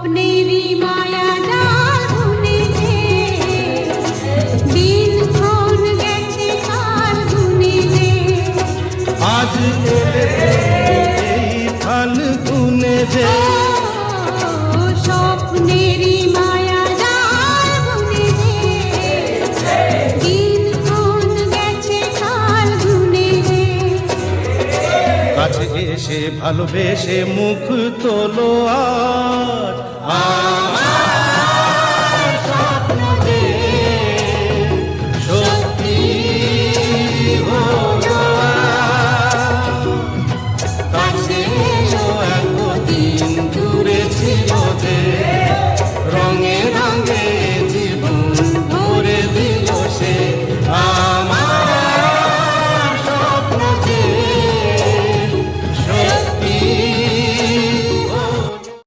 স্বপ্নেরই মায়া জাল বুনেছে, দিনক্ষণ গেছে কাল গুনেছে। আজ এলে এই ফাল্গুনে যে স্বপ্নেরই মায়া জাল বুনেছে, দিনক্ষণ গেছে কাল গুনেছে। কাছে এসে ভালোবেসে মুখ তোলো আজ।